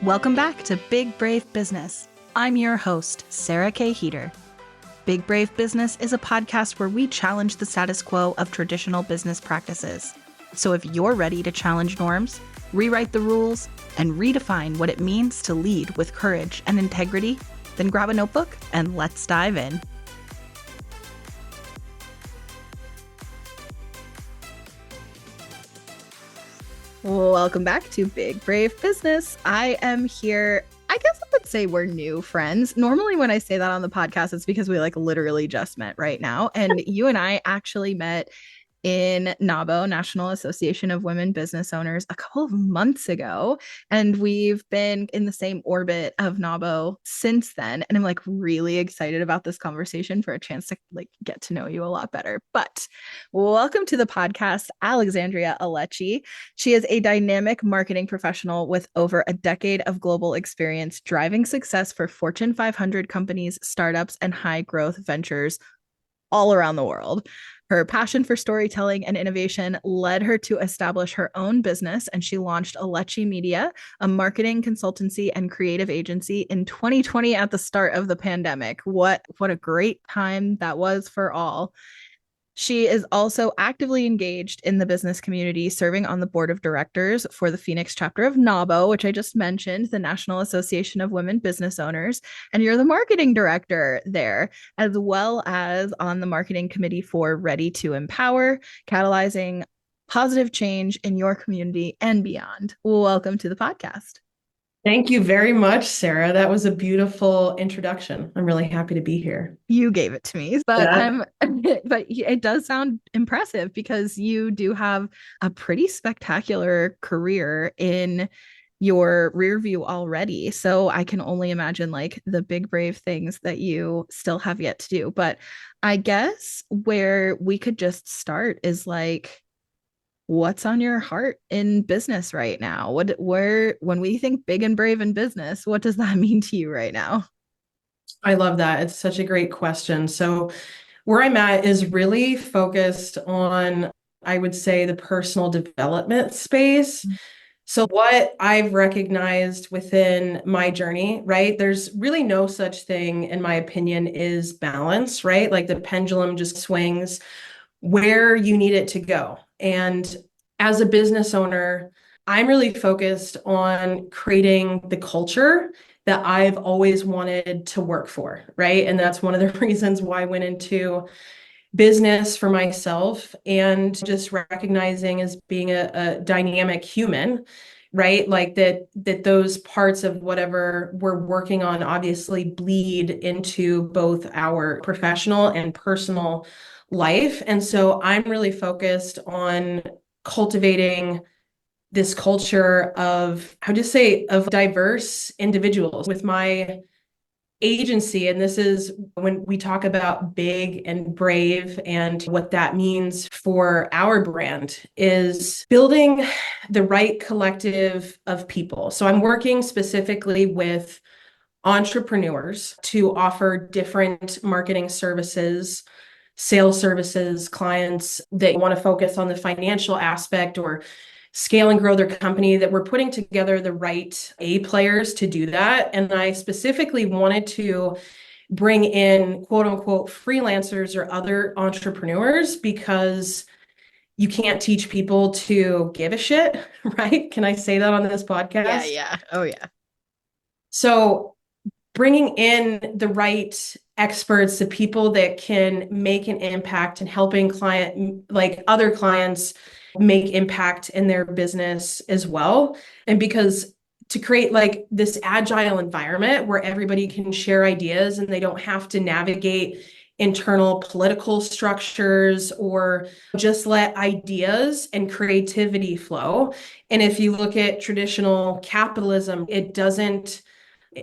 Welcome back to Big Brave Business. I'm your host, Sarah K. Heater. Big Brave Business is a podcast where we challenge the status quo of traditional business practices. So if you're ready to challenge norms, rewrite the rules, and redefine what it means to lead with courage and integrity, then grab a notebook and let's dive in. Welcome back to Big Brave Business. I am here. I guess I would say we're new friends. Normally when I say that on the podcast, it's because we literally just met right now. And you and I actually met in NAWBO, National Association of Women Business Owners, a couple of months ago. And we've been in the same orbit of NAWBO since then. And I'm really excited about this conversation for a chance to get to know you a lot better. But welcome to the podcast, Alexandria Alecci. She is a dynamic marketing professional with over a decade of global experience driving success for Fortune 500 companies, startups, and high growth ventures all around the world. Her passion for storytelling and innovation led her to establish her own business, and she launched Alecci Media, a marketing consultancy and creative agency, in 2020 at the start of the pandemic. What a great time that was for all. She is also actively engaged in the business community, serving on the board of directors for the Phoenix chapter of NAWBO, which I just mentioned, the National Association of Women Business Owners. And you're the marketing director there, as well as on the marketing committee for Ready to Empower, catalyzing positive change in your community and beyond. Welcome to the podcast. Thank you very much, Sarah. That was a beautiful introduction. I'm really happy to be here. You gave it to me, but Yeah. but it does sound impressive because you do have a pretty spectacular career in your rear view already. So I can only imagine the big brave things that you still have yet to do. But I guess where we could just start is what's on your heart in business right now? When we think big and brave in business, what does that mean to you right now? I love that. It's such a great question. So, where I'm at is really focused on, I would say, the personal development space. So, what I've recognized within my journey, right? There's really no such thing, in my opinion, is balance, right? Like the pendulum just swings where you need it to go. And as a business owner, I'm really focused on creating the culture that I've always wanted to work for, right? And that's one of the reasons why I went into business for myself and just recognizing as being a dynamic human, right? Like that those parts of whatever we're working on obviously bleed into both our professional and personal life. And so I'm really focused on cultivating this culture of, how do you say, of diverse individuals with my agency. And this is when we talk about big and brave and what that means for our brand is building the right collective of people. So I'm working specifically with entrepreneurs to offer different marketing services, sales services, clients that want to focus on the financial aspect or scale and grow their company, that we're putting together the right A players to do that. And I specifically wanted to bring in quote unquote freelancers or other entrepreneurs because you can't teach people to give a shit, right? Can I say that on this Yeah, podcast? yeah. Oh, yeah. So bringing in the right experts, the people that can make an impact and helping like other clients make impact in their business as well. And because to create like this agile environment where everybody can share ideas and they don't have to navigate internal political structures or just let ideas and creativity flow. And if you look at traditional capitalism, it doesn't,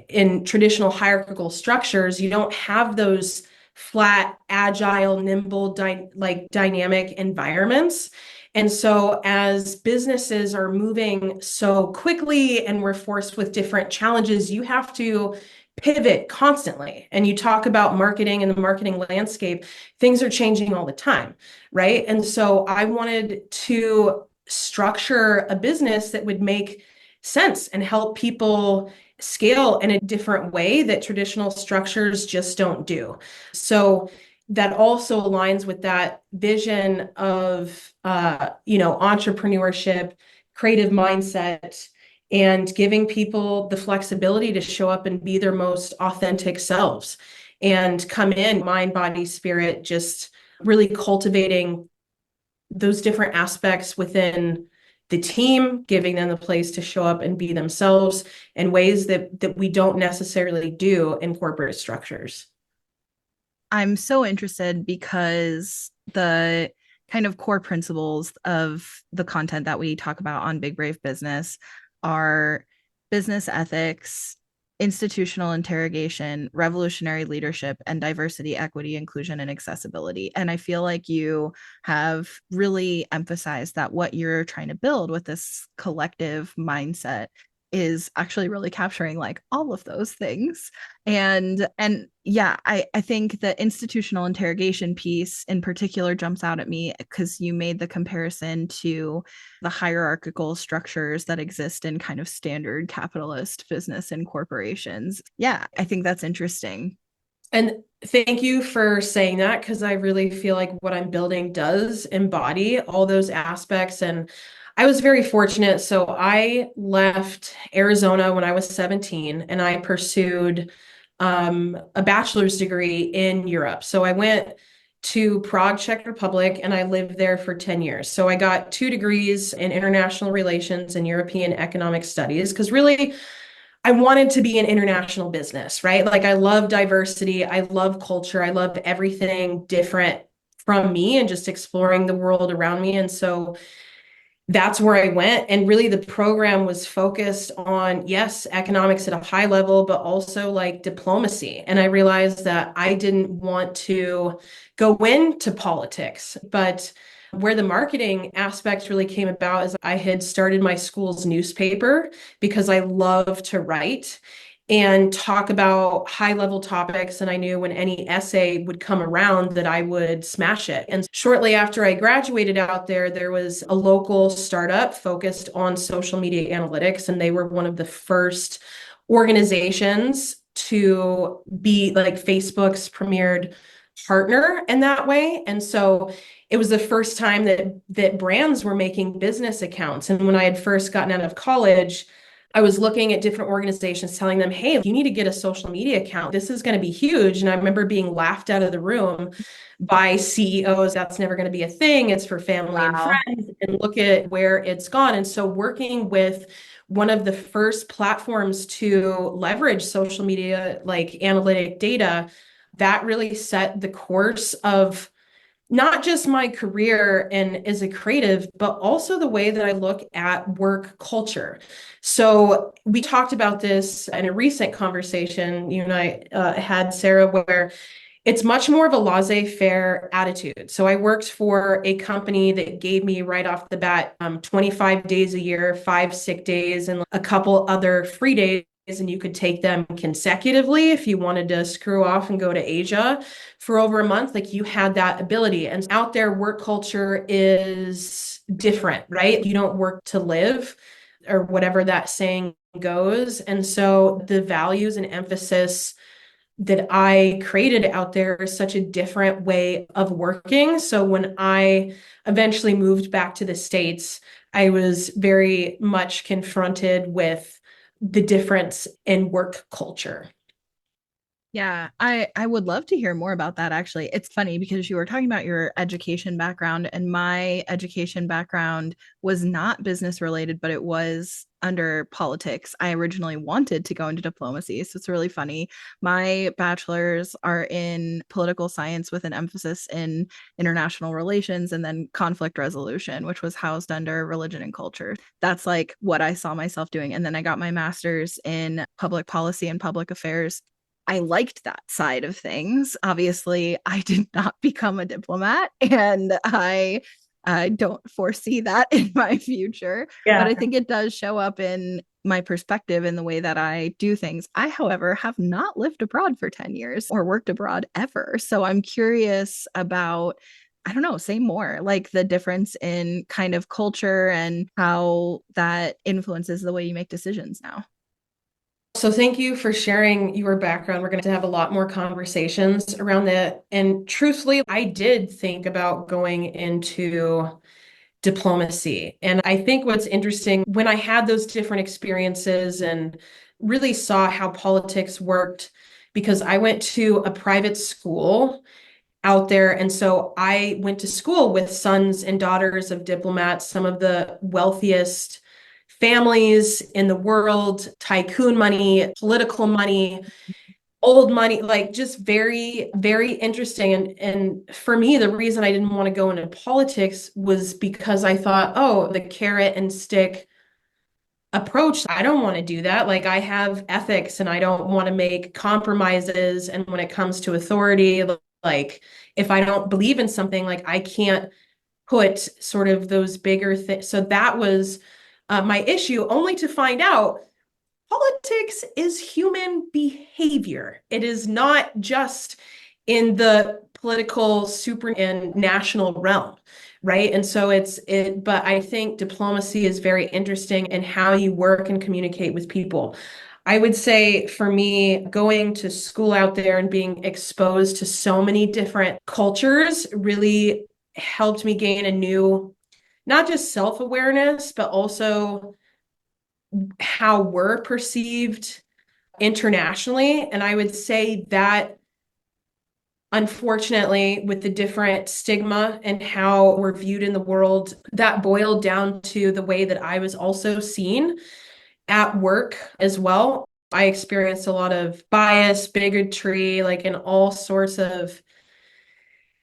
in traditional hierarchical structures, you don't have those flat, agile, nimble, dynamic environments. And so as businesses are moving so quickly and we're forced with different challenges, you have to pivot constantly. And you talk about marketing and the marketing landscape, things are changing all the time, right? And so I wanted to structure a business that would make sense and help people scale in a different way that traditional structures just don't do. So that also aligns with that vision of entrepreneurship, creative mindset, and giving people the flexibility to show up and be their most authentic selves and come in mind, body, spirit, just really cultivating those different aspects within the team, giving them the place to show up and be themselves in ways that we don't necessarily do in corporate structures. I'm so interested because the kind of core principles of the content that we talk about on Big Brave Business are business ethics, institutional interrogation, revolutionary leadership, and diversity, equity, inclusion, and accessibility. And I feel like you have really emphasized that what you're trying to build with this collective mindset is actually really capturing like all of those things. And yeah, I think the institutional interrogation piece in particular jumps out at me because you made the comparison to the hierarchical structures that exist in kind of standard capitalist business and corporations. Yeah, I think that's interesting. And thank you for saying that because I really feel like what I'm building does embody all those aspects. And I was very fortunate. So I left Arizona when I was 17 and I pursued a bachelor's degree in Europe. So I went to Prague, Czech Republic, and I lived there for 10 years. So I got 2 degrees in international relations and European economic studies because really I wanted to be an international business, right? Like I love diversity, I love culture, I love everything different from me and just exploring the world around me. And so that's where I went. And really, the program was focused on, yes, economics at a high level, but also like diplomacy. And I realized that I didn't want to go into politics. But where the marketing aspect really came about is I had started my school's newspaper because I love to write and talk about high level topics. And I knew when any essay would come around that I would smash it. And shortly after I graduated out there, there was a local startup focused on social media analytics. And they were one of the first organizations to be like Facebook's premiered partner in that way. And so it was the first time that brands were making business accounts. And when I had first gotten out of college, I was looking at different organizations telling them, hey, you need to get a social media account. This is going to be huge. And I remember being laughed out of the room by CEOs. That's never going to be a thing. It's for family and Wow. friends. And look at where it's gone. And so working with one of the first platforms to leverage social media, like analytic data, that really set the course of not just my career and as a creative, but also the way that I look at work culture. So we talked about this in a recent conversation you and I had, Sarah, where it's much more of a laissez-faire attitude. So I worked for a company that gave me right off the bat 25 days a year, 5 sick days, and a couple other free days. And you could take them consecutively if you wanted to screw off and go to Asia for over a month. Like you had that ability. And out there, work culture is different, right? You don't work to live or whatever that saying goes. And so the values and emphasis that I created out there is such a different way of working. So when I eventually moved back to the States, I was very much confronted with the difference in work culture. Yeah, I would love to hear more about that actually. It's funny because you were talking about your education background and my education background was not business related, but it was under politics. I originally wanted to go into diplomacy, so it's really funny. My bachelor's are in political science with an emphasis in international relations and then conflict resolution, which was housed under religion and culture. That's like what I saw myself doing. And then I got my master's in public policy and public affairs. I liked that side of things. Obviously, I did not become a diplomat, and I don't foresee that in my future. But Yeah. I think it does show up in my perspective in the way that I do things. I, however, have not lived abroad for 10 years or worked abroad ever. So I'm curious about I don't know, say more, like the difference in kind of culture and how that influences the way you make decisions now. So thank you for sharing your background. We're going to have a lot more conversations around that. And truthfully, I did think about going into diplomacy. And I think what's interesting when I had those different experiences and really saw how politics worked, because I went to a private school out there. And so I went to school with sons and daughters of diplomats, some of the wealthiest families in the world, tycoon money, political money, old money, like just very, very interesting. And for me, the reason I didn't want to go into politics was because I thought, oh, the carrot and stick approach, I don't want to do that. Like I have ethics and I don't want to make compromises. And when it comes to authority, like if I don't believe in something, like I can't put sort of those bigger things. So that was my issue, only to find out politics is human behavior. It is not just in the political super and national realm, right? And so but I think diplomacy is very interesting in how you work and communicate with people. I would say for me, going to school out there and being exposed to so many different cultures really helped me gain a new, not just self-awareness, but also how we're perceived internationally. And I would say that unfortunately, with the different stigma and how we're viewed in the world, that boiled down to the way that I was also seen at work as well. I experienced a lot of bias, bigotry, like in all sorts of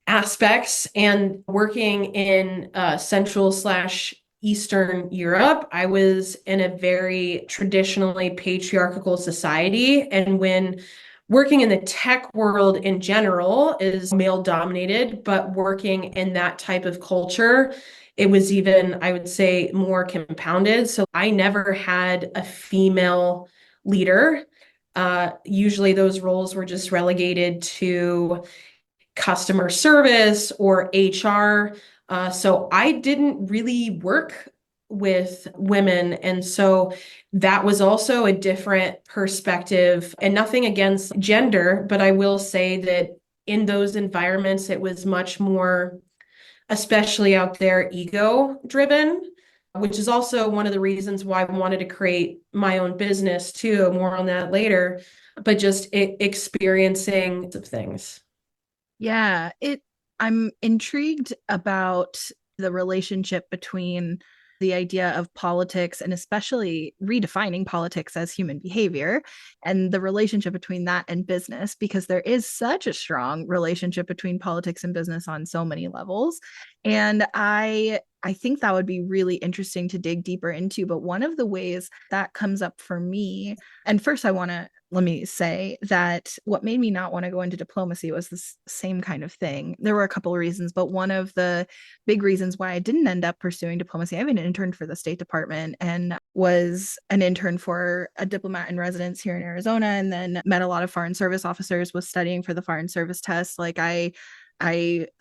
aspects. And working in Central slash Eastern Europe, I was in a very traditionally patriarchal society. And when working in the tech world in general is male dominated, but working in that type of culture, it was even, I would say, more compounded. So I never had a female leader. Usually those roles were just relegated to customer service or HR. So I didn't really work with women. And so that was also a different perspective, and nothing against gender, but I will say that in those environments, it was much more, especially out there, ego driven, which is also one of the reasons why I wanted to create my own business too. More on that later, but just experiencing of things. Yeah, I'm intrigued about the relationship between the idea of politics and especially redefining politics as human behavior and the relationship between that and business, because there is such a strong relationship between politics and business on so many levels. And I think that would be really interesting to dig deeper into. But one of the ways that comes up for me, and first I want to let me say that what made me not want to go into diplomacy was this same kind of thing. There were a couple of reasons, but one of the big reasons why I didn't end up pursuing diplomacy, I have an intern for the State Department and was an intern for a diplomat in residence here in Arizona, and then met a lot of foreign service officers, was studying for the foreign service test. Like I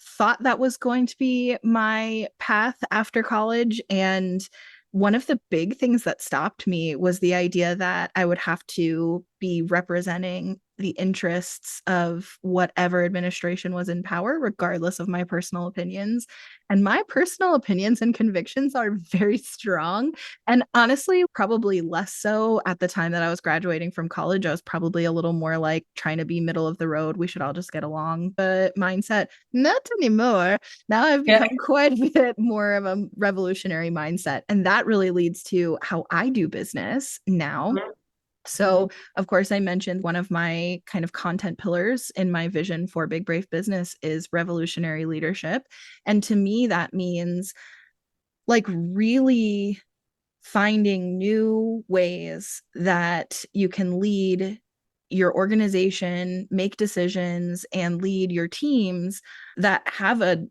thought that was going to be my path after college. And one of the big things that stopped me was the idea that I would have to be representing the interests of whatever administration was in power, regardless of my personal opinions. And my personal opinions and convictions are very strong. And honestly, probably less so at the time that I was graduating from college. I was probably a little more like trying to be middle of the road. We should all just get along. But mindset, not anymore. Now I've Yeah. become quite a bit more of a revolutionary mindset. And that really leads to how I do business now. So, of course, I mentioned one of my kind of content pillars in my vision for Big Brave Business is revolutionary leadership. And to me, that means like really finding new ways that you can lead your organization, make decisions, and lead your teams that have a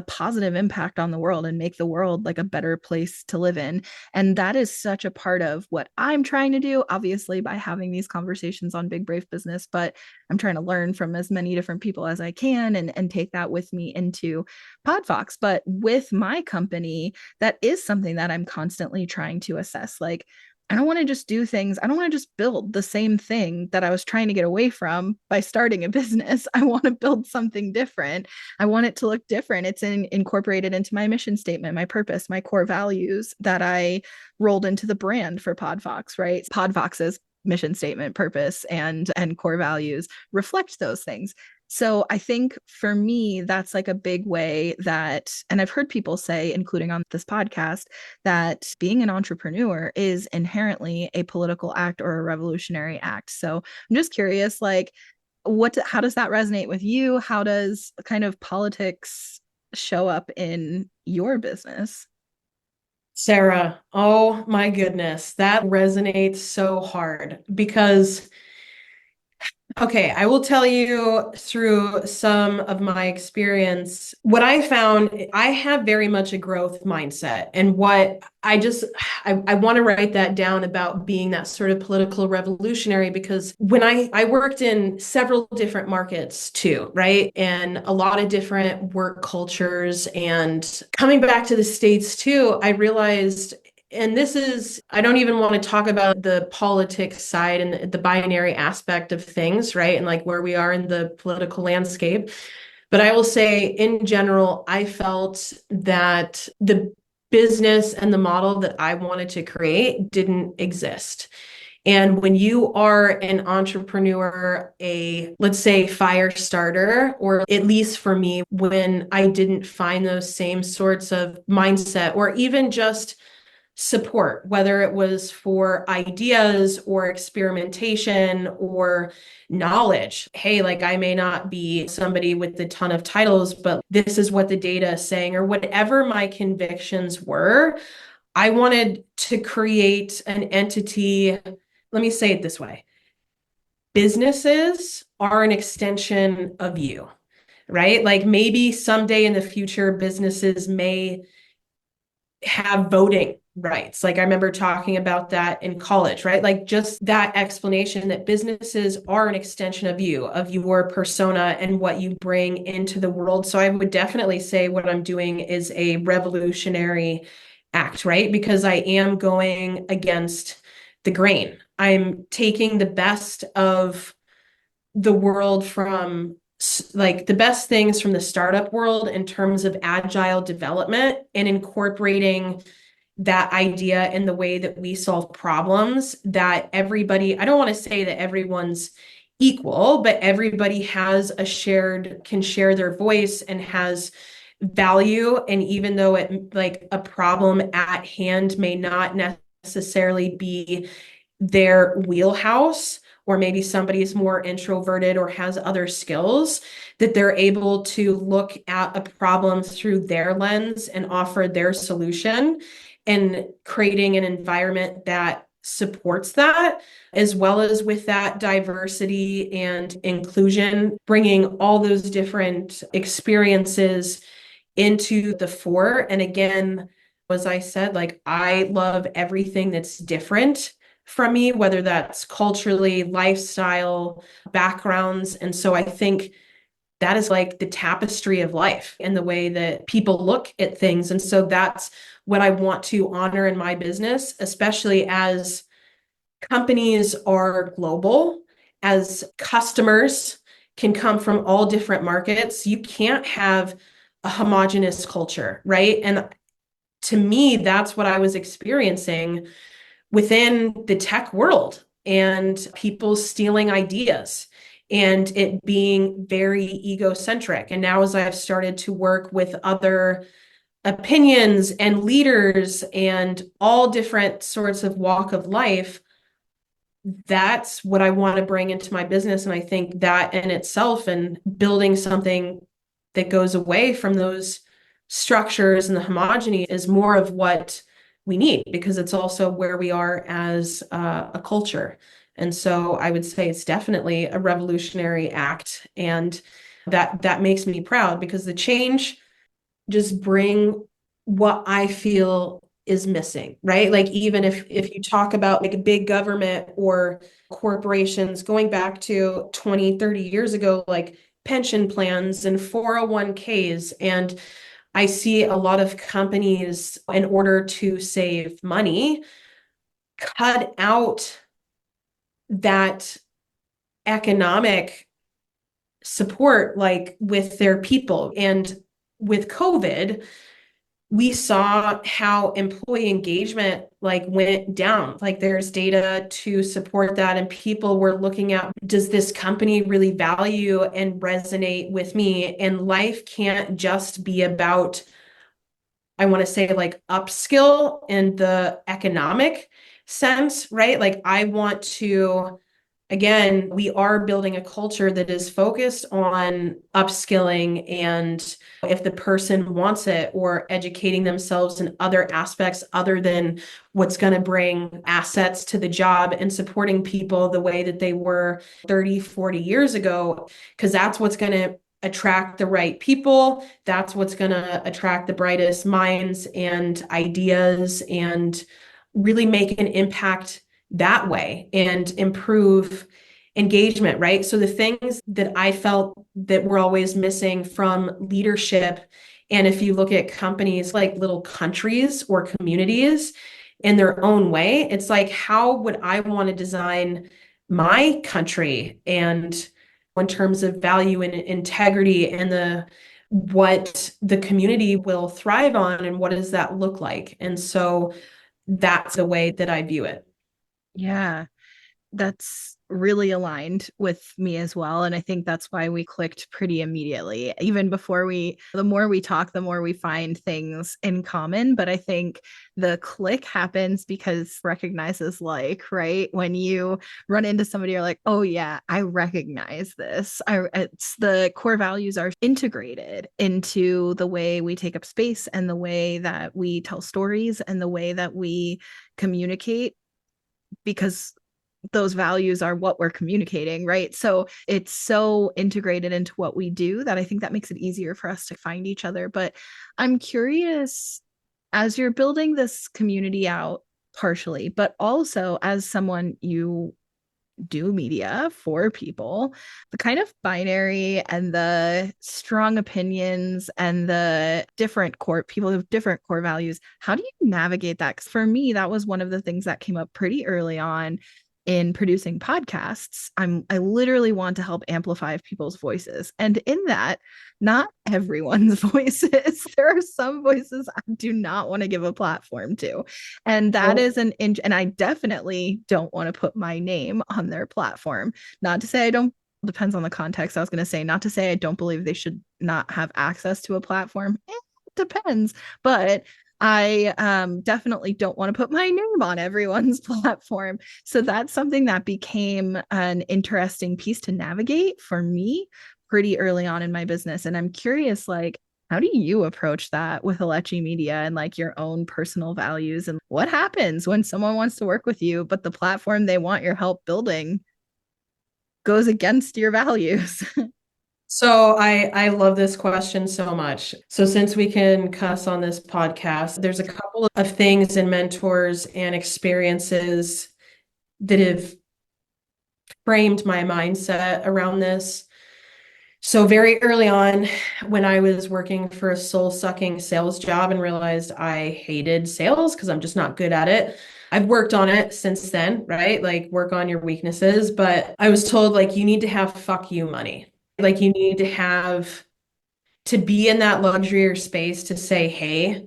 positive impact on the world and make the world like a better place to live in. And that is such a part of what I'm trying to do, obviously, by having these conversations on Big Brave Business. But I'm trying to learn from as many different people as I can and take that with me into Podfox. But with my company, that is something that I'm constantly trying to assess. Like, I don't want to just do things. I don't want to just build the same thing that I was trying to get away from by starting a business. I want to build something different. I want it to look different. It's incorporated into my mission statement, my purpose, my core values that I rolled into the brand for Podfox, right? Podfox's mission statement, purpose, and core values reflect those things. So I think for me, that's like a big way that, and I've heard people say, including on this podcast, that being an entrepreneur is inherently a political act or a revolutionary act. So I'm just curious, like, how does that resonate with you? How does kind of politics show up in your business? Sarah, oh my goodness, that resonates so hard because okay, I will tell you through some of my experience, what I found, I have very much a growth mindset. And what I want to write that down about being that sort of political revolutionary, because when I worked in several different markets too, right? And a lot of different work cultures. And coming back to the States too, I realized and this is, I don't even want to talk about the politics side and the binary aspect of things, right? And like where we are in the political landscape. But I will say, in general, I felt that the business and the model that I wanted to create didn't exist. And when you are an entrepreneur, let's say fire starter, or at least for me, when I didn't find those same sorts of mindset or even just support, whether it was for ideas or experimentation or knowledge. Hey, like I may not be somebody with a ton of titles, but this is what the data is saying, or whatever my convictions were. I wanted to create an entity. Let me say it this way. Businesses are an extension of you, right? Like maybe someday in the future, businesses may have voting rights. Like I remember talking about that in college, right? Like just that explanation that businesses are an extension of you, of your persona and what you bring into the world. So I would definitely say what I'm doing is a revolutionary act, right? Because I am going against the grain. I'm taking the best of the world from like the best things from the startup world in terms of agile development and incorporating that idea in the way that we solve problems that everybody, I don't want to say that everyone's equal, but everybody can share their voice and has value. And even though it like a problem at hand may not necessarily be their wheelhouse, or maybe somebody is more introverted or has other skills, that they're able to look at a problem through their lens and offer their solution and creating an environment that supports that, as well as with that diversity and inclusion, bringing all those different experiences into the fore. And again, as I said, like I love everything that's different from me, whether that's culturally, lifestyle, backgrounds. And so I think that is like the tapestry of life and the way that people look at things. And so that's what I want to honor in my business, especially as companies are global, as customers can come from all different markets. You can't have a homogenous culture, right? And to me, that's what I was experiencing within the tech world and people stealing ideas and it being very egocentric. And now, as I've started to work with other opinions and leaders and all different sorts of walk of life, that's what I want to bring into my business. And I think that in itself and building something that goes away from those structures and the homogeny is more of what we need because it's also where we are as a culture. And so I would say it's definitely a revolutionary act. And that makes me proud because the change just bring what I feel is missing, right? Like even if you talk about like a big government or corporations going back to 20, 30 years ago, like pension plans and 401ks. And I see a lot of companies, in order to save money, cut out that economic support, like with their people. And with COVID, we saw how employee engagement like went down. Like there's data to support that. And people were looking at, does this company really value and resonate with me? And life can't just be about, I want to say, like upskill in the economic sense, right? Like I want to, again, we are building a culture that is focused on upskilling, and if the person wants it, or educating themselves in other aspects other than what's going to bring assets to the job, and supporting people the way that they were 30, 40 years ago, because that's what's going to attract the right people. That's what's going to attract the brightest minds and ideas, and really make an impact that way and improve engagement, right? So the things that I felt that were always missing from leadership, and if you look at companies like little countries or communities in their own way, it's like, how would I want to design my country, and in terms of value and integrity, and the what the community will thrive on, and what does that look like? And so that's the way that I view it. Yeah, that's really aligned with me as well. And I think that's why we clicked pretty immediately. Even before the more we talk, the more we find things in common. But I think the click happens because recognizes like, right? When you run into somebody, you're like, oh yeah, I recognize this. It's the core values are integrated into the way we take up space and the way that we tell stories and the way that we communicate, because those values are what we're communicating, right? So it's so integrated into what we do that I think that makes it easier for us to find each other. But I'm curious, as you're building this community out partially, but also as someone, you do media for people, the kind of binary and the strong opinions and the different core people with different core values, how do you navigate that? 'Cause for me, that was one of the things that came up pretty early on in producing podcasts. I literally want to help amplify people's voices. And in that, not everyone's voices. There are some voices I do not want to give a platform to. And that Well, is and I definitely don't want to put my name on their platform. Not to say I don't, depends on the context. I was going to say, not to say I don't believe they should not have access to a platform. It depends. But I definitely don't want to put my name on everyone's platform. So that's something that became an interesting piece to navigate for me pretty early on in my business. And I'm curious, like, how do you approach that with Alecci Media and like your own personal values? And what happens when someone wants to work with you, but the platform they want your help building goes against your values? so I love this question so much. So since we can cuss on this podcast, there's a couple of things and mentors and experiences that have framed my mindset around this. So very early on, when I was working for a soul-sucking sales job and realized I hated sales because I'm just not good at it. I've worked on it since then, right? Like work on your weaknesses, but I was told like you need to have fuck you money. Like you need to have to be in that luxury or space to say, hey,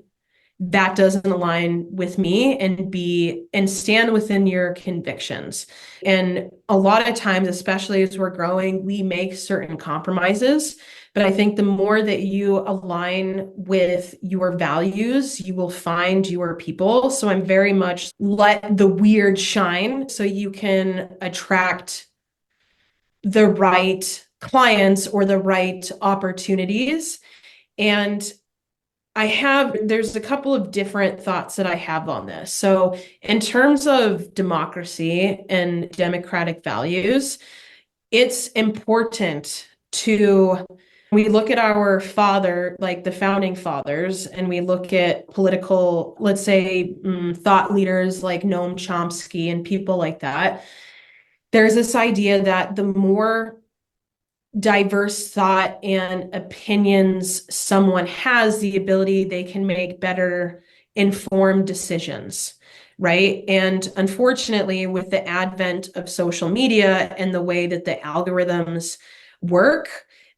that doesn't align with me, and be and stand within your convictions. And a lot of times, especially as we're growing, we make certain compromises. But I think the more that you align with your values, you will find your people. So I'm very much let the weird shine so you can attract the right clients or the right opportunities. And there's a couple of different thoughts that I have on this. So, in terms of democracy and democratic values, it's important to, we look at our like the founding fathers, and we look at political, let's say, thought leaders like Noam Chomsky and people like that. There's this idea that the more diverse thought and opinions someone has, the ability they can make better informed decisions, right? And unfortunately, with the advent of social media and the way that the algorithms work,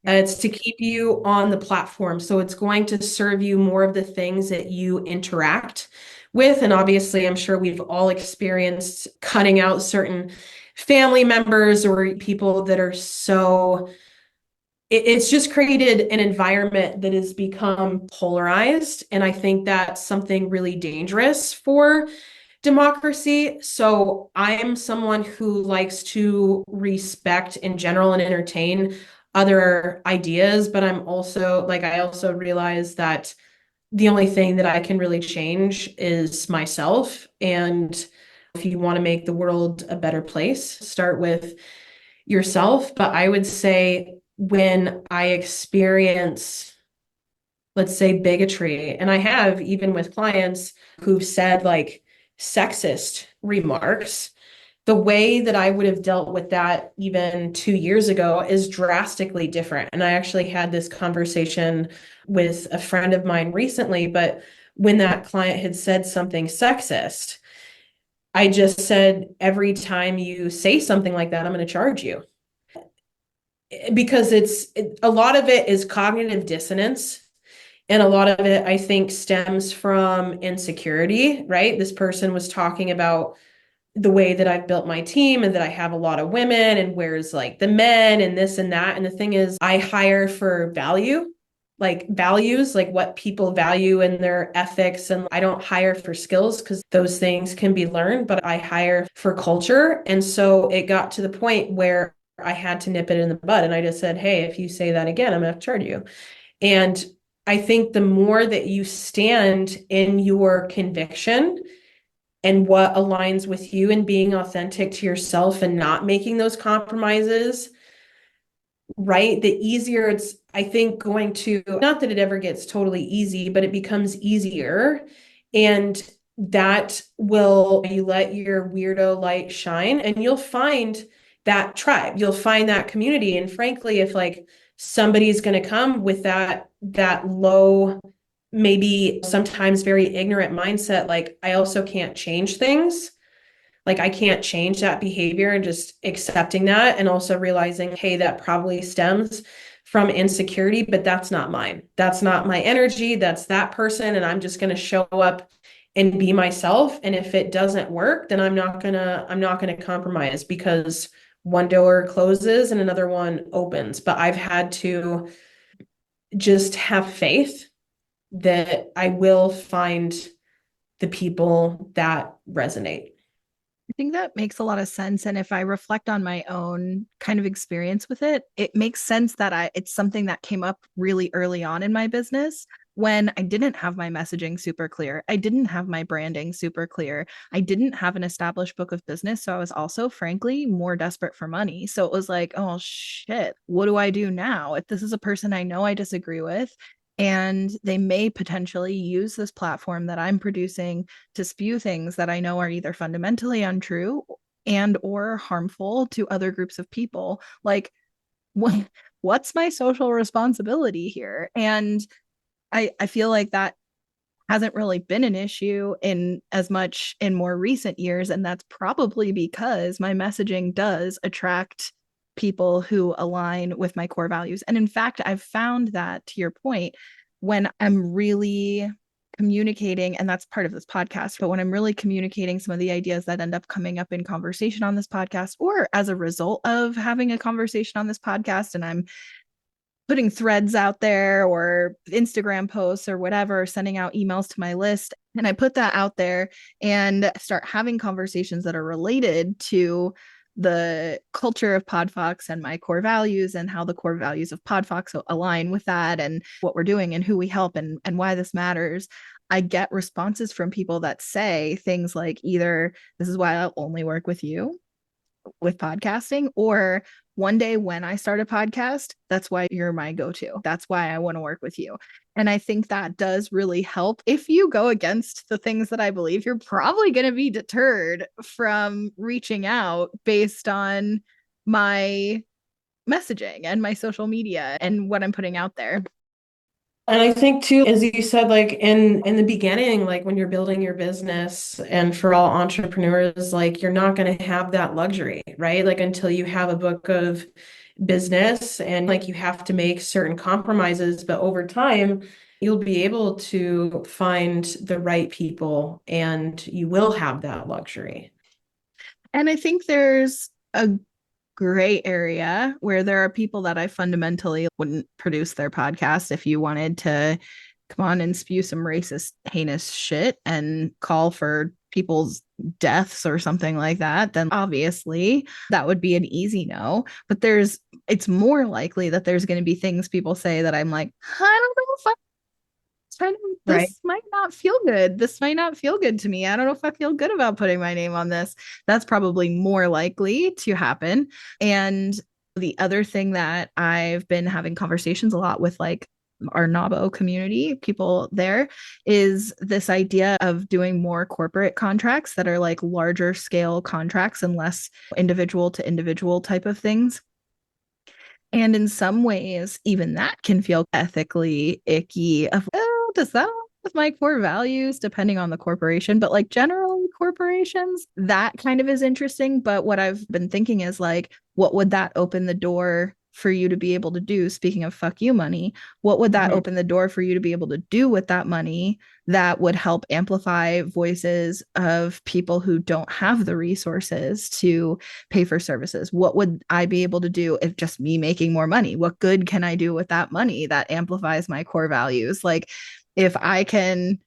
it's to keep you on the platform. So it's going to serve you more of the things that you interact with. And obviously, I'm sure we've all experienced cutting out certain family members or people that are so it's just created an environment that has become polarized. And I think that's something really dangerous for democracy. So I'm someone who likes to respect in general and entertain other ideas, but I also realize that the only thing that I can really change is myself. And if you want to make the world a better place, start with yourself. But I would say when I experience, let's say, bigotry, and I have even with clients who've said like sexist remarks, the way that I would have dealt with that even 2 years ago is drastically different. And I actually had this conversation with a friend of mine recently, but when that client had said something sexist, I just said, every time you say something like that, I'm going to charge you, because a lot of it is cognitive dissonance. And a lot of it, I think, stems from insecurity, right? This person was talking about the way that I've built my team and that I have a lot of women and where's like the men and this and that. And the thing is, I hire for value, like values, like what people value in their ethics. And I don't hire for skills because those things can be learned, but I hire for culture. And so it got to the point where I had to nip it in the bud. And I just said, hey, if you say that again, I'm going to have to charge you. And I think the more that you stand in your conviction and what aligns with you and being authentic to yourself and not making those compromises, right? The easier it's, I think, going to, not that it ever gets totally easy, but it becomes easier. And that will, you let your weirdo light shine and you'll find that tribe, you'll find that community. And frankly, if like somebody's going to come with that low, maybe sometimes very ignorant mindset, like I also can't change things, like I can't change that behavior, and just accepting that and also realizing, hey, that probably stems from insecurity, but that's not mine. That's not my energy. That's that person. And I'm just going to show up and be myself. And if it doesn't work, then I'm not going to compromise, because one door closes and another one opens. But I've had to just have faith that I will find the people that resonate. I think that makes a lot of sense. And if I reflect on my own kind of experience with it, it makes sense that it's something that came up really early on in my business when I didn't have my messaging super clear. I didn't have my branding super clear. I didn't have an established book of business. So I was also, frankly, more desperate for money. So it was like, oh shit, what do I do now? If this is a person I know I disagree with, and they may potentially use this platform that I'm producing to spew things that I know are either fundamentally untrue and or harmful to other groups of people. Like, what's my social responsibility here? And I feel like that hasn't really been an issue in as much in more recent years. And that's probably because my messaging does attract people who align with my core values. And in fact, I've found that, to your point, when I'm really communicating, and that's part of this podcast, but when I'm really communicating some of the ideas that end up coming up in conversation on this podcast, or as a result of having a conversation on this podcast, and I'm putting threads out there or Instagram posts or whatever, sending out emails to my list. And I put that out there and start having conversations that are related to the culture of PodFox and my core values and how the core values of PodFox align with that and what we're doing and who we help and why this matters, I get responses from people that say things like either this is why I'll only work with you with podcasting, or one day when I start a podcast, that's why you're my go-to. That's why I want to work with you. And I think that does really help. If you go against the things that I believe, you're probably going to be deterred from reaching out based on my messaging and my social media and what I'm putting out there. And I think too, as you said, like in the beginning, like when you're building your business, and for all entrepreneurs, like you're not going to have that luxury, right? Like until you have a book of business, and like you have to make certain compromises, but over time, you'll be able to find the right people and you will have that luxury. And I think there's a gray area where there are people that I fundamentally wouldn't produce their podcast if you wanted to come on and spew some racist, heinous shit and call for people's deaths or something like that, then obviously that would be an easy no. But it's more likely that there's going to be things people say that I'm like, I don't know if Right. this might not feel good. This might not feel good to me. I don't know if I feel good about putting my name on this. That's probably more likely to happen. And the other thing that I've been having conversations a lot with, like, our NAWBO community, people there, is this idea of doing more corporate contracts that are like larger scale contracts and less individual to individual type of things. And in some ways, even that can feel ethically icky of, oh, does that align with my core values, depending on the corporation? But like generally corporations, that kind of is interesting. But what I've been thinking is like, what would that open the door for you to be able to do? Speaking of fuck you money, what would that Mhm. open the door for you to be able to do with that money that would help amplify voices of people who don't have the resources to pay for services? What would I be able to do if just me making more money? What good can I do with that money that amplifies my core values? Like, if I can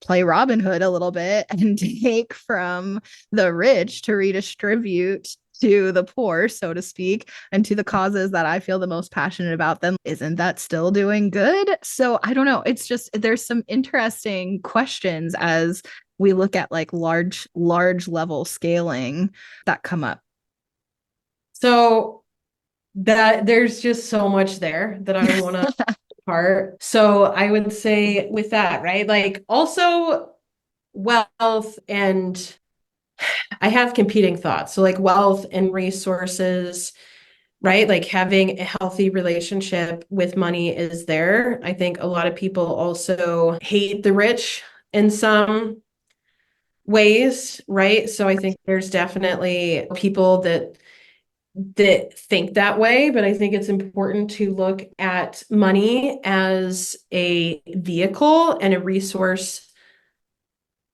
play Robin Hood a little bit and take from the rich to redistribute to the poor, so to speak, and to the causes that I feel the most passionate about, then isn't that still doing good? So I don't know. It's just there's some interesting questions as we look at like large level scaling that come up. So that there's just so much there that I want to part. So I would say with that, right? Like also wealth and I have competing thoughts. So like wealth and resources, right? Like having a healthy relationship with money is there. I think a lot of people also hate the rich in some ways, right? So I think there's definitely people that think that way, but I think it's important to look at money as a vehicle and a resource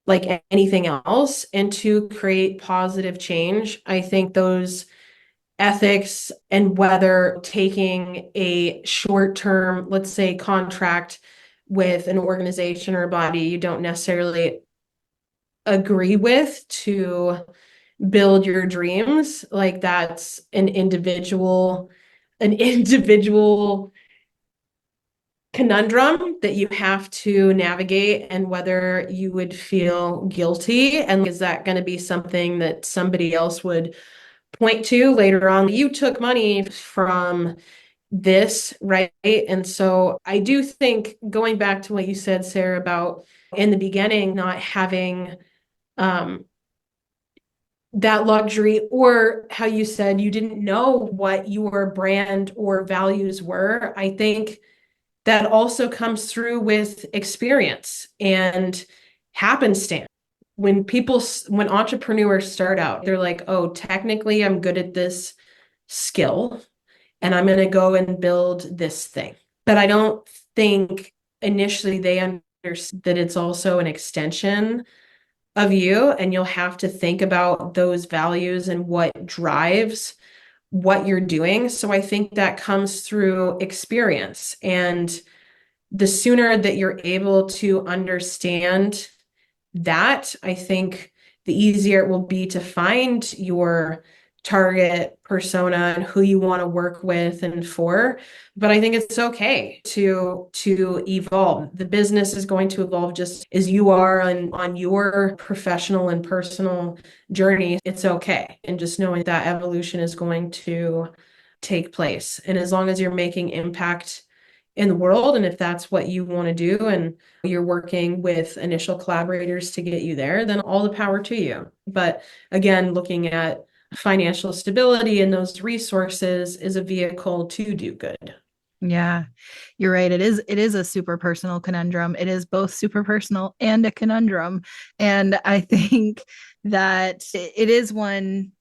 like anything else, and to create positive change. I think those ethics, and whether taking a short-term, let's say, contract with an organization or a body you don't necessarily agree with to build your dreams, like that's an individual conundrum that you have to navigate, and whether you would feel guilty, and is that going to be something that somebody else would point to later on? You took money from this, right? And so I do think, going back to what you said, Sarah, about in the beginning not having um that luxury, or how you said you didn't know what your brand or values were. I think that also comes through with experience and happenstance. When entrepreneurs start out, they're like, oh, technically, I'm good at this skill and I'm going to go and build this thing. But I don't think initially they understand that it's also an extension of you, and you'll have to think about those values and what drives what you're doing. So I think that comes through experience. And the sooner that you're able to understand that, I think the easier it will be to find your target persona and who you want to work with and for. But I think it's okay to evolve. The business is going to evolve just as you are on your professional and personal journey. It's okay. And just knowing that evolution is going to take place. And as long as you're making impact in the world, and if that's what you want to do, and you're working with initial collaborators to get you there, then all the power to you. But again, looking at financial stability and those resources is a vehicle to do good. Yeah, you're right. It is a super personal conundrum. It is both super personal and a conundrum. And I think that it is one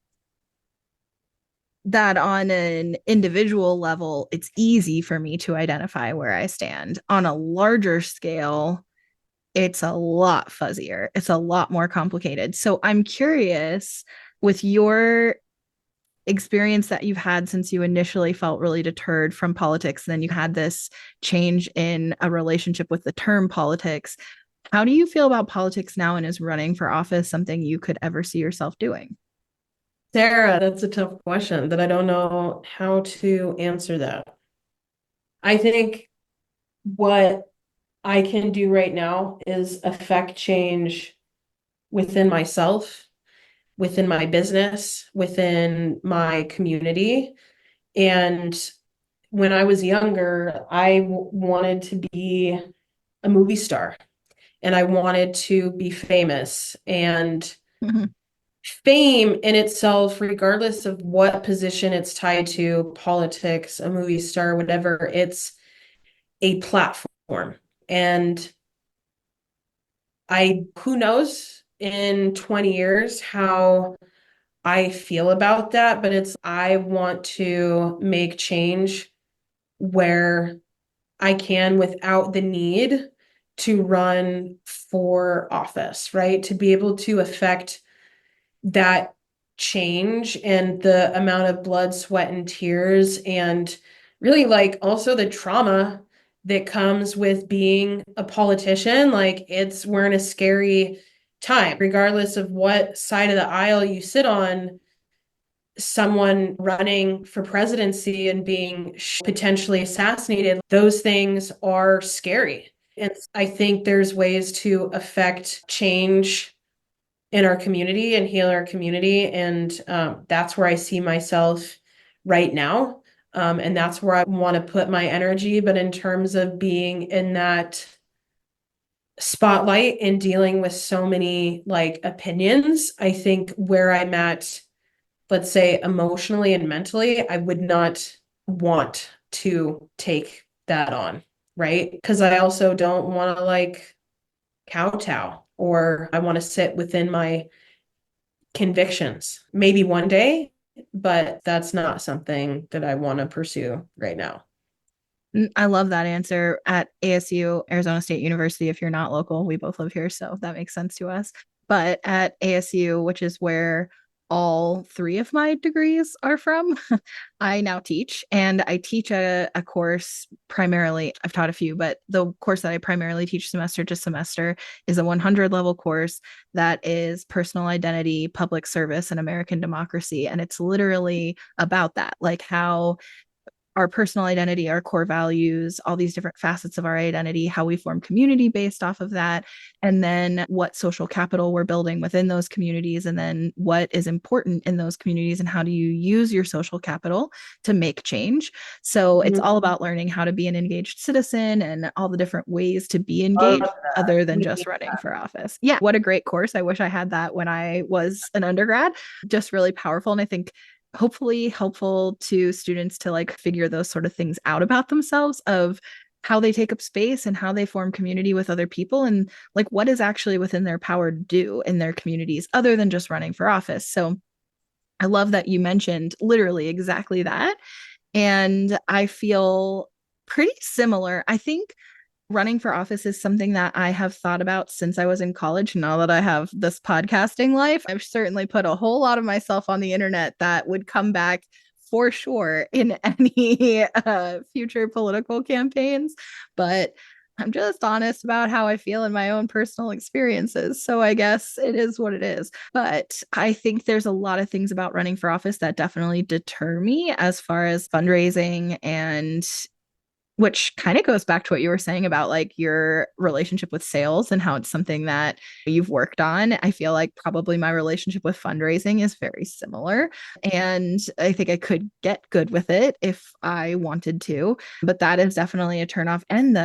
that on an individual level, it's easy for me to identify where I stand. On a larger scale, it's a lot fuzzier. It's a lot more complicated. So I'm curious with your experience that you've had since you initially felt really deterred from politics, and then you had this change in a relationship with the term politics. How do you feel about politics now, and is running for office something you could ever see yourself doing? Sarah, that's a tough question that I don't know how to answer that. I think what I can do right now is affect change within myself, within my business, within my community. And when I was younger, I wanted to be a movie star and I wanted to be famous. And Mhm. fame in itself, regardless of what position it's tied to, politics, a movie star, whatever, it's a platform. And who knows in 20 years how I feel about that, but I want to make change where I can without the need to run for office, right? To be able to affect that change and the amount of blood, sweat, and tears, and really like also the trauma that comes with being a politician. Like we're in a scary time, regardless of what side of the aisle you sit on. Someone running for presidency and being potentially assassinated, those things are scary. And I think there's ways to affect change in our community and heal our community. And that's where I see myself right now. And that's where I want to put my energy. But in terms of being in that spotlight and dealing with so many like opinions, I think where I'm at, let's say emotionally and mentally, I would not want to take that on, right? Because I also don't want to like kowtow, or I want to sit within my convictions. Maybe one day, but that's not something that I want to pursue right now. I love that answer. At ASU, Arizona State University, if you're not local, we both live here, so that makes sense to us. But at ASU, which is where all three of my degrees are from, I now teach, and I teach a course primarily. I've taught a few, but the course that I primarily teach semester to semester is a 100 level course that is personal identity, public service, and American democracy. And it's literally about that, like how our personal identity, our core values, all these different facets of our identity, how we form community based off of that, and then what social capital we're building within those communities, and then what is important in those communities, and how do you use your social capital to make change. So it's Mhm. all about learning how to be an engaged citizen and all the different ways to be Love engaged that. other than We just need running that. for office. Yeah, what a great course. I wish I had that when I was an undergrad. Just really powerful. And I think hopefully helpful to students to like figure those sort of things out about themselves, of how they take up space and how they form community with other people, and like what is actually within their power to do in their communities other than just running for office. So I love that you mentioned literally exactly that. And I feel pretty similar. I think running for office is something that I have thought about since I was in college. Now that I have this podcasting life, I've certainly put a whole lot of myself on the internet that would come back for sure in any future political campaigns. But I'm just honest about how I feel in my own personal experiences. So I guess it is what it is. But I think there's a lot of things about running for office that definitely deter me as far as fundraising, and which kind of goes back to what you were saying about like your relationship with sales and how it's something that you've worked on. I feel like probably my relationship with fundraising is very similar. And I think I could get good with it if I wanted to. But that is definitely a turnoff. And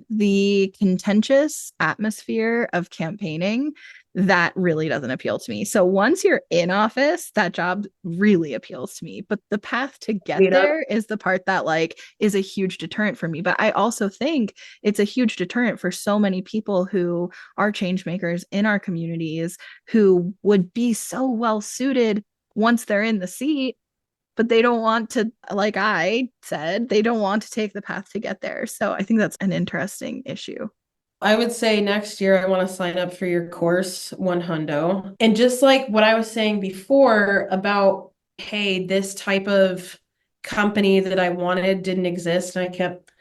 the contentious atmosphere of campaigning, that really doesn't appeal to me. So once you're in office, that job really appeals to me. But the path to get Meet up. there is the part that like is a huge deterrent for me. But I also think it's a huge deterrent for so many people who are change makers in our communities who would be so well suited once they're in the seat, but they don't want to, like I said, they don't want to take the path to get there. So I think that's an interesting issue. I would say next year I want to sign up for your course, one hundo. And just like what I was saying before about, hey, this type of company that I wanted didn't exist, and I kept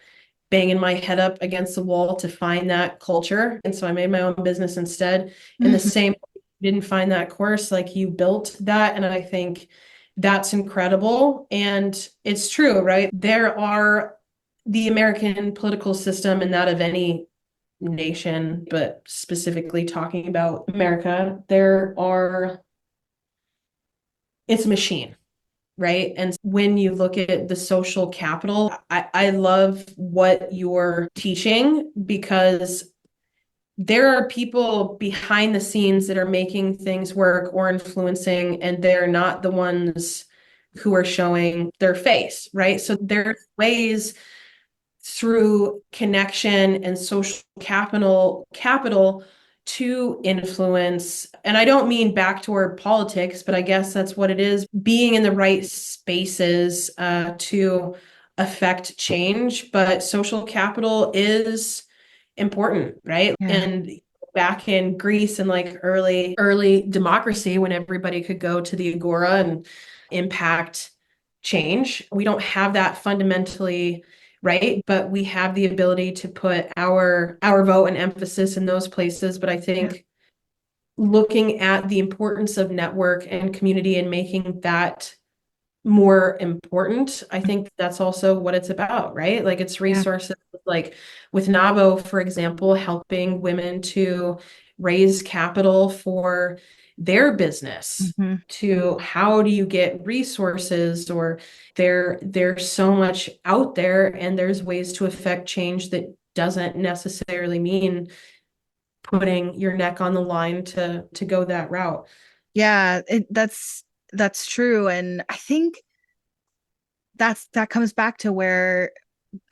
banging my head up against the wall to find that culture. And so I made my own business instead. And the Mm-hmm. same, didn't find that course, like you built that. And I think that's incredible. And it's true, right? There are the American political system and that of any nation, but specifically talking about America, it's a machine, right? And when you look at the social capital, I love what you're teaching because there are people behind the scenes that are making things work or influencing, and they're not the ones who are showing their face, right? So there's ways through connection and social capital to influence. And I don't mean back toward politics, but I guess that's what it is, being in the right spaces to affect change. But social capital is important, right? Yeah. And back in Greece and like early democracy, when everybody could go to the agora and impact change, we don't have that fundamentally, right? But we have the ability to put our vote and emphasis in those places. But I Yeah. think looking at the importance of network and community and making that more important, I think that's also what it's about, right? Like it's Yeah. resources like with NAWBO, for example, helping women to raise capital for their business. Mm-hmm. To how do you get resources, or there's so much out there and there's ways to affect change that doesn't necessarily mean putting your neck on the line to go that route. Yeah, that's true. And I think that comes back to where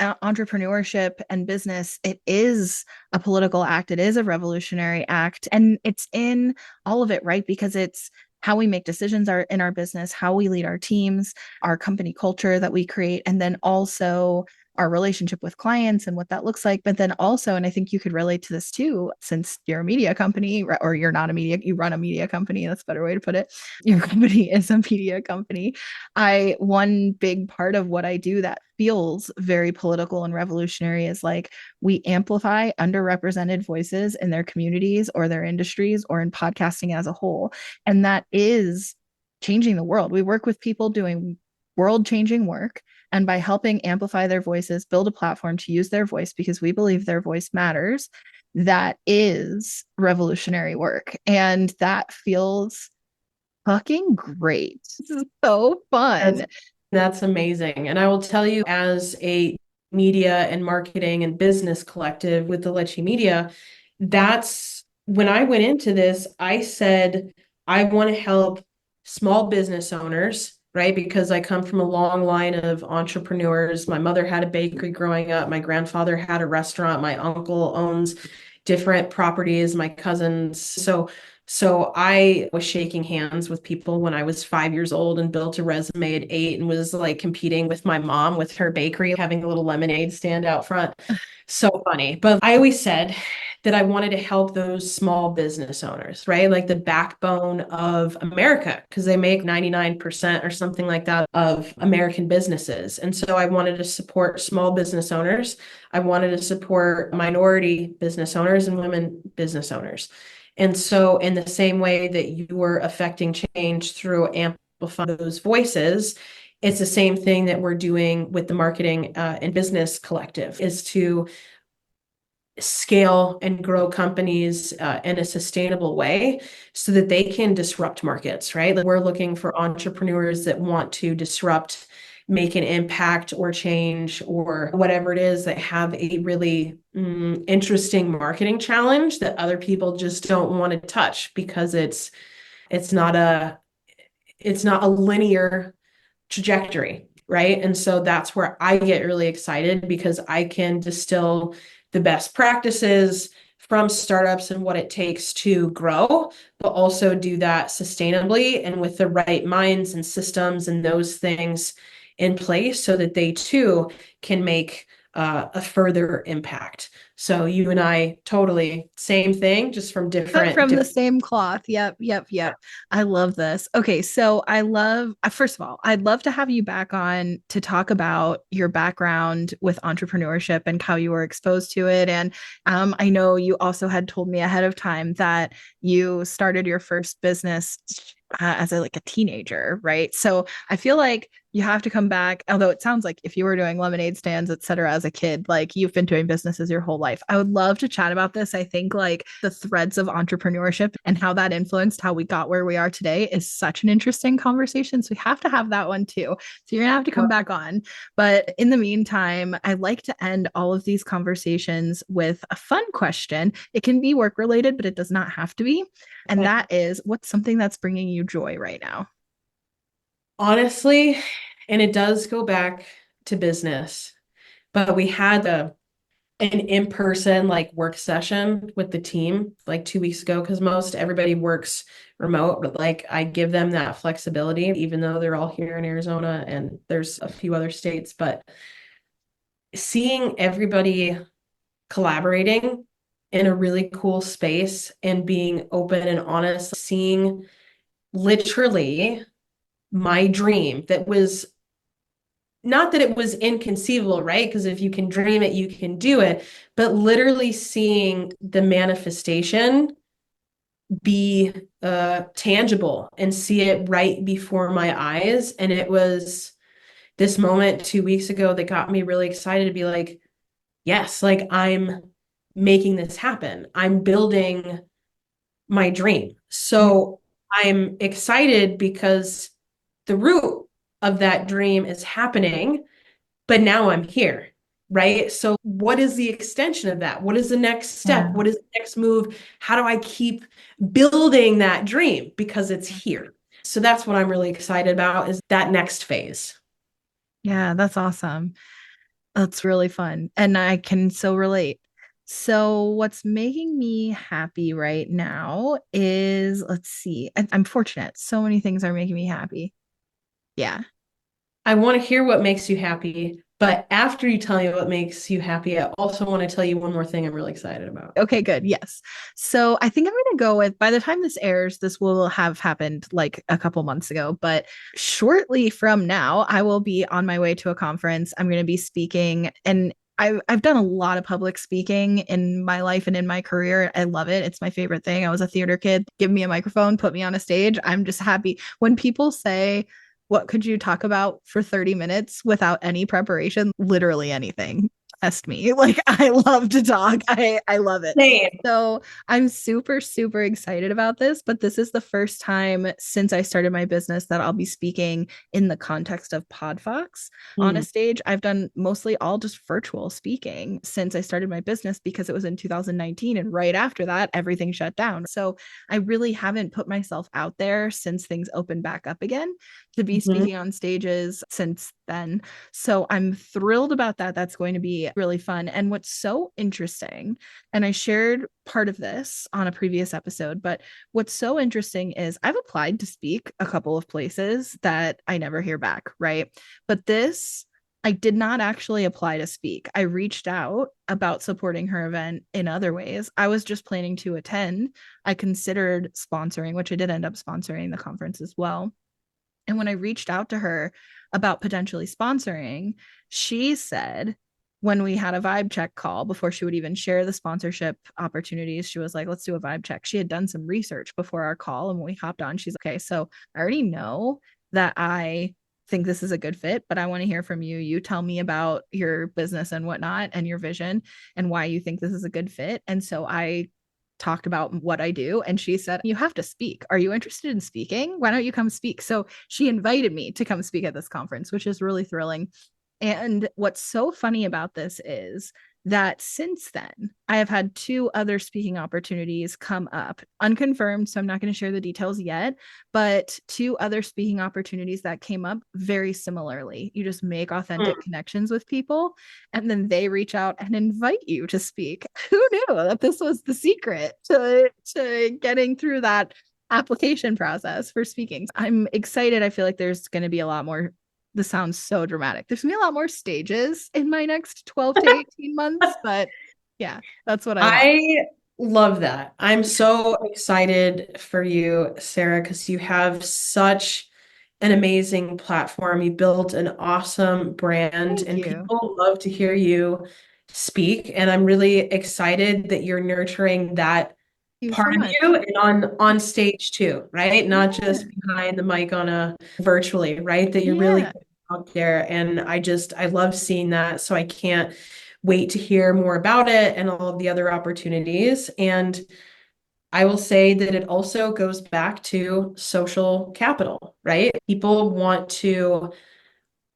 entrepreneurship and business, it is a political act, it is a revolutionary act, and it's in all of it, right? Because it's how we make decisions are in our business, how we lead our teams, our company culture that we create, and then also our relationship with clients and what that looks like. But then also, and I think you could relate to this too, since you're a media company, or you're not a media, you run a media company, that's a better way to put it. Your company is a media company. One big part of what I do that feels very political and revolutionary is like we amplify underrepresented voices in their communities or their industries or in podcasting as a whole. And that is changing the world. We work with people doing world changing work. And by helping amplify their voices, build a platform to use their voice because we believe their voice matters, that is revolutionary work. And that feels fucking great. This is so That's fun. that's amazing. And I will tell you, as a media and marketing and business collective with Alecci Media, that's when I went into this, I said, I want to help small business owners, right? Because I come from a long line of entrepreneurs. My mother had a bakery growing up. My grandfather had a restaurant. My uncle owns different properties, my cousins. So I was shaking hands with people when I was 5 years old and built a resume at 8 and was like competing with my mom with her bakery, having a little lemonade stand out front. So funny. But I always said that I wanted to help those small business owners, right? Like the backbone of America, because they make 99% or something like that of American businesses. And so I wanted to support small business owners. I wanted to support minority business owners and women business owners. And so, in the same way that you were affecting change through amplifying those voices, it's the same thing that we're doing with the marketing and business collective is to scale and grow companies in a sustainable way so that they can disrupt markets, right? Like we're looking for entrepreneurs that want to disrupt, make an impact or change or whatever it is that have a really interesting marketing challenge that other people just don't want to touch because it's not a it's not a linear trajectory, right? And so that's where I get really excited because I can distill the best practices from startups and what it takes to grow, but also do that sustainably and with the right minds and systems and those things in place so that they too can make a further impact. So you and I totally same thing, just from Cut different, from the different. same cloth. Yep, yep, yep. I love this. Okay, so I love, first of all, I'd love to have you back on to talk about your background with entrepreneurship and how you were exposed to it. And I know you also had told me ahead of time that you started your first business as like a teenager, right? So I feel like you have to come back. Although it sounds like if you were doing lemonade stands, et cetera, as a kid, like you've been doing businesses your whole life. I would love to chat about this. I think like the threads of entrepreneurship and how that influenced how we got where we are today is such an interesting conversation. So we have to have that one too. So you're gonna have to come back on. But in the meantime, I like to end all of these conversations with a fun question. It can be work related, but it does not have to be. And that is, what's something that's bringing you joy right now? Honestly, and it does go back to business, but we had an in-person like work session with the team like 2 weeks ago because most everybody works remote, but like I give them that flexibility, even though they're all here in Arizona and there's a few other states, but seeing everybody collaborating in a really cool space and being open and honest, seeing literally my dream that was not that it was inconceivable, right? Because if you can dream it, you can do it. But literally seeing the manifestation be tangible and see it right before my eyes. And it was this moment 2 weeks ago that got me really excited to be like, yes, like I'm making this happen. I'm building my dream. So I'm excited because the root of that dream is happening, but now I'm here, right? So what is the extension of that? What is the next step? Yeah. What is the next move? How do I keep building that dream because it's here? So that's what I'm really excited about is that next phase. Yeah, that's awesome. That's really fun. And I can so relate. So, what's making me happy right now is, let's see, I'm fortunate. So many things are making me happy. Yeah. I want to hear what makes you happy, but after you tell me what makes you happy, I also want to tell you one more thing I'm really excited about. Okay, good. Yes. So I think I'm going to go with, by the time this airs, this will have happened like a couple months ago, but shortly from now, I will be on my way to a conference. I'm going to be speaking, and I've done a lot of public speaking in my life and in my career. I love it. It's my favorite thing. I was a theater kid. Give me a microphone, put me on a stage. I'm just happy. When people say, what could you talk about for 30 minutes without any preparation? Literally anything. Test me. Like I love to talk. I love it. Same. So I'm super, super excited about this, but this is the first time since I started my business that I'll be speaking in the context of Podfox on a Mm. stage. I've done mostly all just virtual speaking since I started my business because it was in 2019. And right after that, everything shut down. So I really haven't put myself out there since things opened back up again to be Mhm. speaking on stages since then. So I'm thrilled about that. That's going to be really fun. And what's so interesting, and I shared part of this on a previous episode, but what's so interesting is I've applied to speak a couple of places that I never hear back, right? But this I did not actually apply to speak. I reached out about supporting her event in other ways. I was just planning to attend. I considered sponsoring, which I did end up sponsoring the conference as well. And when I reached out to her about potentially sponsoring, she said, when we had a vibe check call before she would even share the sponsorship opportunities, she was like, let's do a vibe check. She had done some research before our call. And when we hopped on, she's like, okay, so I already know that I think this is a good fit, but I want to hear from you. You tell me about your business and whatnot and your vision and why you think this is a good fit. And so I talked about what I do. And she said, you have to speak. Are you interested in speaking? Why don't you come speak? So she invited me to come speak at this conference, which is really thrilling. And what's so funny about this is that since then, I have had two other speaking opportunities come up, unconfirmed. So I'm not going to share the details yet, but two other speaking opportunities that came up very similarly. You just make authentic connections with people, and then they reach out and invite you to speak. Who knew that this was the secret to getting through that application process for speaking? I'm excited. I feel like there's going to be a lot more. This sounds so dramatic. There's gonna be a lot more stages in my next 12 to 18 months, but yeah, that's what I want. I love that. I'm so excited for you, Sarah, because you have such an amazing platform. You built an awesome brand, Thank and you. people love to hear you speak. And I'm really excited that you're nurturing that Thank you so part of much. you and on stage too, right? Not Yeah. just behind the mic on a virtually, right? That you're really Yeah. out there. And I love seeing that. So I can't wait to hear more about it and all of the other opportunities. And I will say that it also goes back to social capital, right? People want to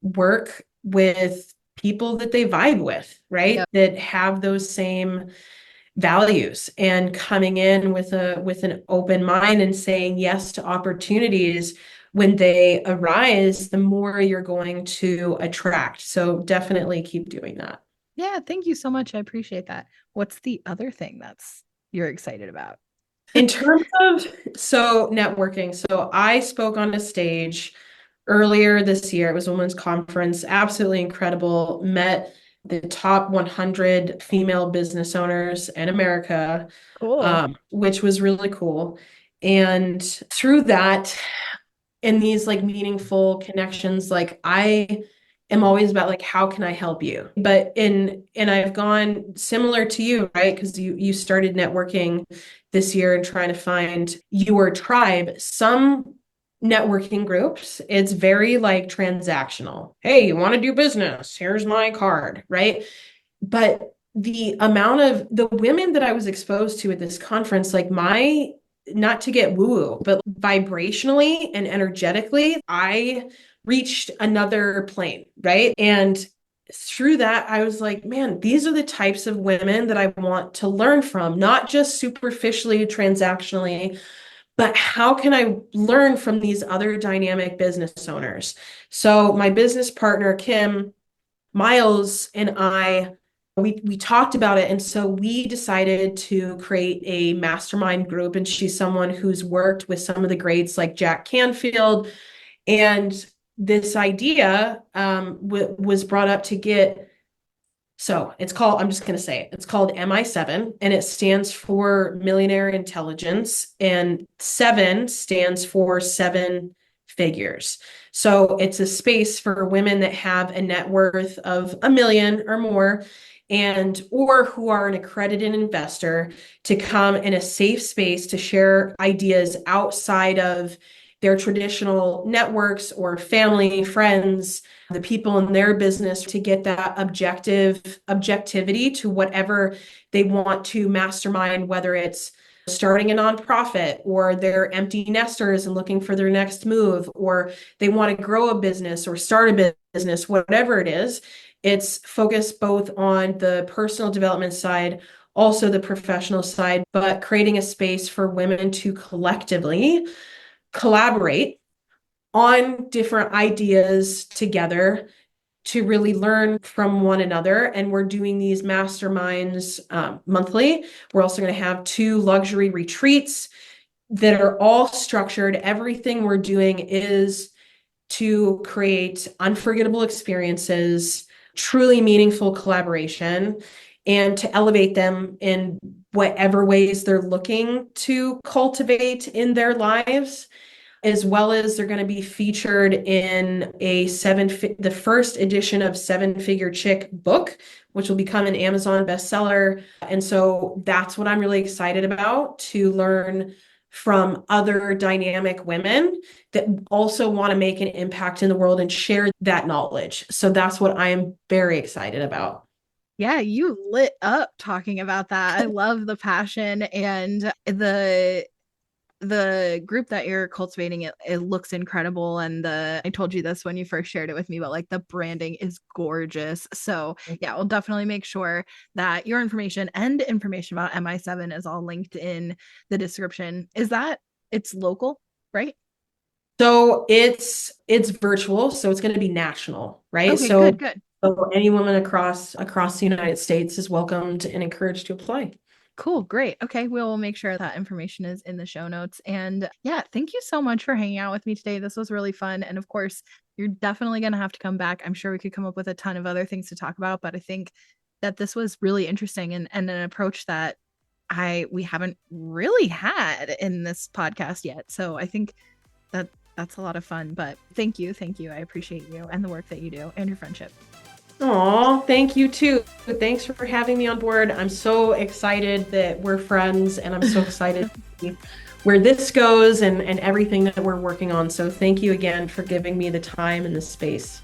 work with people that they vibe with, right? Yep. That have those same values, and coming in with an open mind and saying yes to opportunities when they arise, the more you're going to attract. So definitely keep doing that. Yeah. Thank you so much. I appreciate that. What's the other thing that's you're excited about? In terms of networking, so I spoke on a stage earlier this year. It was a women's conference, absolutely incredible. Met the top 100 female business owners in America, Cool. which was really cool. And through that, in these like meaningful connections, like I am always about like how can I help you? But in and I've gone similar to you, right? Because you started networking this year and trying to find your tribe. Some networking groups, it's very like transactional. Hey, you want to do business? Here's my card, right? But the amount of the women that I was exposed to at this conference, like my, not to get woo-woo, but vibrationally and energetically, I reached another plane, right? And through that, I was like, man, these are the types of women that I want to learn from, not just superficially, transactionally, but how can I learn from these other dynamic business owners? So my business partner, Kim Miles, and we talked about it, and so we decided to create a mastermind group. And she's someone who's worked with some of the greats like Jack Canfield, and this idea was brought up to get. So it's called, I'm just going to say it. It's called MI7, and it stands for Millionaire Intelligence, and seven stands for seven figures. So it's a space for women that have a net worth of 1 million or more, and or who are an accredited investor, to come in a safe space to share ideas outside of their traditional networks or family, friends, the people in their business, to get that objectivity to whatever they want to mastermind, whether it's starting a nonprofit, or they're empty nesters and looking for their next move, or they want to grow a business or start a business, whatever it is. It's focused both on the personal development side, also the professional side, but creating a space for women to collectively collaborate on different ideas together to really learn from one another. And we're doing these masterminds monthly. We're also going to have 2 luxury retreats that are all structured. Everything we're doing is to create unforgettable experiences, truly meaningful collaboration, and to elevate them in whatever ways they're looking to cultivate in their lives, as well as they're going to be featured in the first edition of Seven Figure Chick book, which will become an Amazon bestseller. And so that's what I'm really excited about, to learn from other dynamic women that also want to make an impact in the world and share that knowledge. So that's what I am very excited about. Yeah, you lit up talking about that. I love the passion and the group that you're cultivating. It looks incredible, and the I told you this when you first shared it with me, but like the branding is gorgeous. So yeah, we'll definitely make sure that your information and information about MI7 is all linked in the description. Is that it's local, right? So it's virtual, so it's going to be national, right? Okay, good, So, good. so any woman across the United States is welcomed and encouraged to apply. Cool, great. Okay, we'll make sure that information is in the show notes. And yeah, thank you so much for hanging out with me today. This was really fun. And of course, you're definitely going to have to come back. I'm sure we could come up with a ton of other things to talk about, but I think that this was really interesting and an approach that I we haven't really had in this podcast yet. So I think that that's a lot of fun. But thank you, thank you. I appreciate you and the work that you do and your friendship. Oh, thank you too. Thanks for having me on board. I'm so excited that we're friends, and I'm so excited to see where this goes and everything that we're working on. So thank you again for giving me the time and the space.